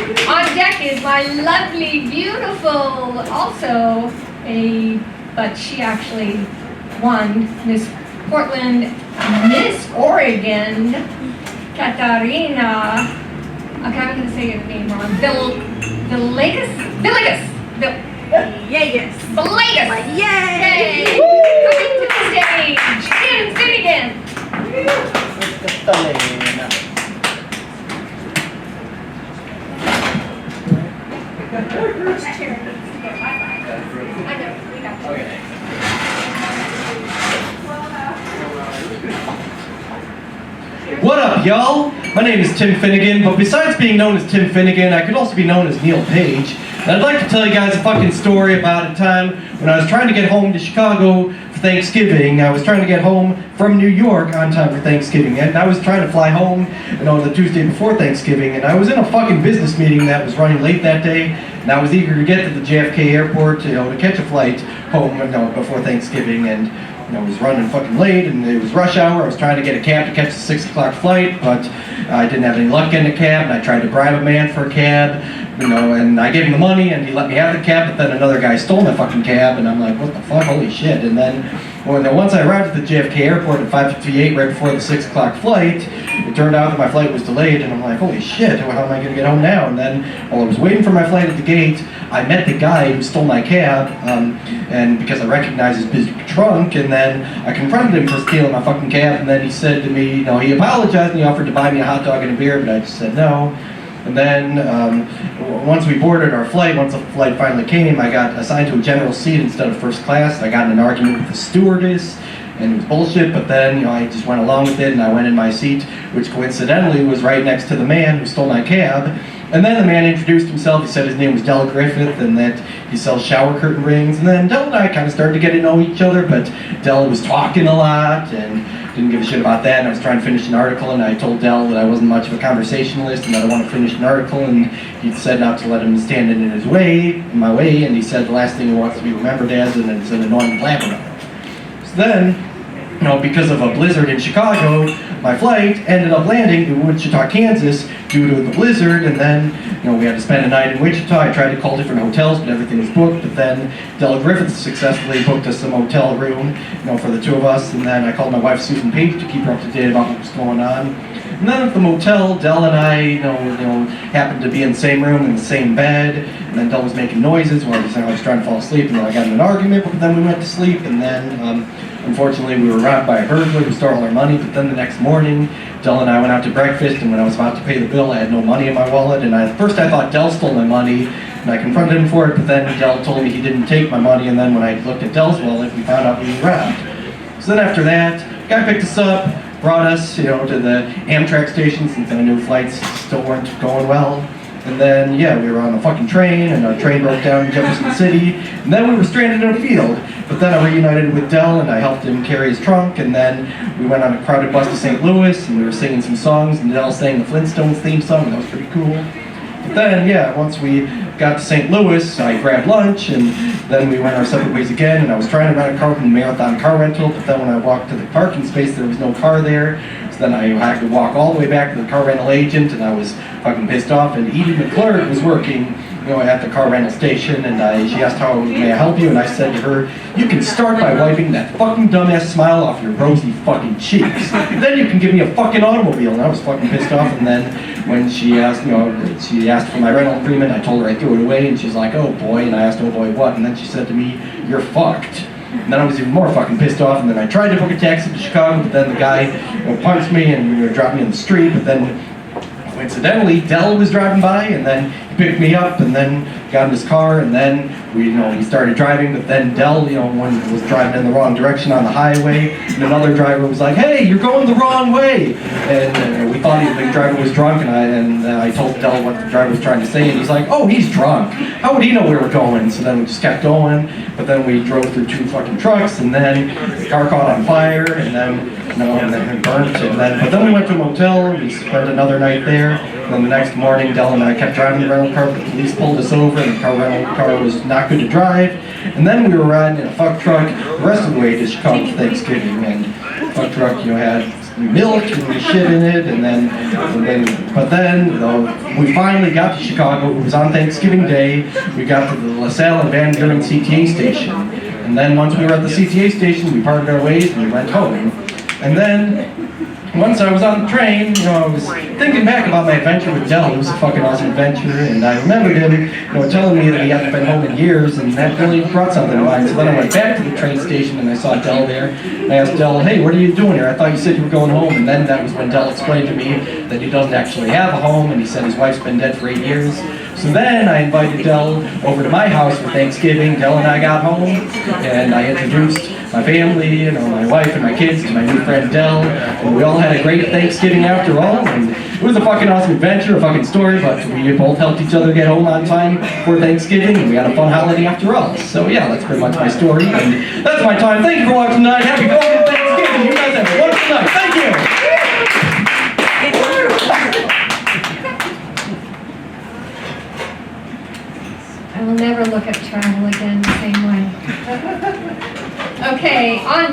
On deck is my lovely, beautiful, also but she actually won Miss Portland, Miss Oregon, Katarina. Okay, I'm gonna say your name wrong. Villegas. Yes. Villegas. Yay! Coming to the stage, Kim Finnegan. First chair needs to go. Bye-bye. I know, we got you. Okay. What up, y'all? My name is Tim Finnegan, but besides being known as Tim Finnegan, I could also be known as Neil Page. And I'd like to tell you guys a fucking story about a time when I was trying to get home to Chicago for Thanksgiving. I was trying to get home from New York on time for Thanksgiving, and I was trying to fly home, the Tuesday before Thanksgiving, and I was in a fucking business meeting that was running late that day, and I was eager to get to the JFK airport, to catch a flight home, before Thanksgiving, and it was running fucking late, and it was rush hour. I was trying to get a cab to catch the 6 o'clock flight, but I didn't have any luck getting a cab, and I tried to bribe a man for a cab, and I gave him the money, and he let me have the cab, but then another guy stole my fucking cab, and I'm like, what the fuck, holy shit, and then once I arrived at the JFK airport at 5:58, right before the 6 o'clock flight, it turned out that my flight was delayed, and I'm like, holy shit, how am I going to get home now? And then, while I was waiting for my flight at the gate, I met the guy who stole my cab, and because I recognized his big trunk, and then I confronted him for stealing my fucking cab, and then he said to me, he apologized, and he offered to buy me a hot dog and a beer, but I just said no. And then, once we boarded our flight, once the flight finally came, I got assigned to a general seat instead of first class. I got in an argument with the stewardess, and it was bullshit, but then, I just went along with it, and I went in my seat, which coincidentally was right next to the man who stole my cab. And then the man introduced himself. He said his name was Del Griffith, and that he sells shower curtain rings. And then Del and I kind of started to get to know each other, but Del was talking a lot, and didn't give a shit about that, and I was trying to finish an article, and I told Del that I wasn't much of a conversationalist, and that I want to finish an article, and he said not to let him stand in my way, and he said the last thing he wants to be remembered as, and it's an annoying blabbermouth. So then, because of a blizzard in Chicago, my flight ended up landing in Wichita, Kansas, due to the blizzard, and then, we had to spend a night in Wichita. I tried to call different hotels, but everything was booked, but then Del Griffith successfully booked us some hotel room, for the two of us, and then I called my wife, Susan Page, to keep her up to date about what was going on. And then at the motel, Del and I, happened to be in the same room, in the same bed, and then Del was making noises while I was trying to fall asleep, and then I got in an argument, but then we went to sleep, and then, unfortunately, we were robbed by a burglar who stole all our money, but then the next morning, Del and I went out to breakfast, and when I was about to pay the bill, I had no money in my wallet, and at first I thought Del stole my money, and I confronted him for it, but then Del told me he didn't take my money, and then when I looked at Del's wallet, we found out we were robbed. So then after that, the guy picked us up, brought us, to the Amtrak station, since I knew flights still weren't going well. And then, we were on a fucking train, and our train broke down in Jefferson City, and then we were stranded in a field. But then I reunited with Del, and I helped him carry his trunk, and then we went on a crowded bus to St. Louis, and we were singing some songs, and Del sang the Flintstones theme song, and that was pretty cool. But then, once we got to St. Louis, I grabbed lunch, and then we went our separate ways again, and I was trying to rent a car from the Marathon Car Rental, but then when I walked to the parking space, there was no car there. So then I had to walk all the way back to the car rental agent, and I was fucking pissed off, and Edie McClurg was working, at the car rental station, and she asked how may I help you, and I said to her, you can start by wiping that fucking dumbass smile off your rosy fucking cheeks. Then you can give me a fucking automobile, and I was fucking pissed off, and then when she asked, she asked for my rental agreement, I told her I threw it away, and she's like, oh boy, and I asked, oh boy, what? And then she said to me, you're fucked. And then I was even more fucking pissed off, and then I tried to book a taxi to Chicago, but then the guy punched me and dropped me in the street, but then coincidentally, Del was driving by, and then he picked me up, and then got in his car, and then we started driving, but then Del, one was driving in the wrong direction on the highway, and another driver was like, hey, you're going the wrong way, and we thought the driver was drunk, and I told Del what the driver was trying to say, and he's like, oh, he's drunk, how would he know where we were going? So then we just kept going, but then we drove through 2 fucking trucks, and then the car caught on fire, and then and then it burnt, but then we went to a motel, we spent another night there, and then the next morning, Del and I kept driving the rental car, but the police pulled us over, and the rental car was not good to drive, and then we were riding in a fuck truck the rest of the way to Chicago for Thanksgiving, and the fuck truck, had milk and shit in it, but then we finally got to Chicago. It was on Thanksgiving Day. We got to the LaSalle and Van Buren CTA station. And then once we were at the CTA station, we parted our ways and we went home. And then, once I was on the train, I was thinking back about my adventure with Dell. It was a fucking awesome adventure, and I remembered him, telling me that he hadn't been home in years, and that really brought something to mind. So then I went back to the train station, and I saw Dell there, and I asked Dell, hey, what are you doing here? I thought you said you were going home. And then that was when Dell explained to me that he doesn't actually have a home, and he said his wife's been dead for 8 years. So then I invited Dell over to my house for Thanksgiving. Dell and I got home, and I introduced my family, my wife and my kids to my new friend Dell, and we all had a great Thanksgiving after all, and it was a fucking awesome adventure, a fucking story, but we both helped each other get home on time for Thanksgiving, and we had a fun holiday after all. So yeah, that's pretty much my story, and that's my time. Thank you for watching tonight. Happy fucking Thanksgiving. You guys have a wonderful night. Thank you. I will never look at travel again the same way. Okay, on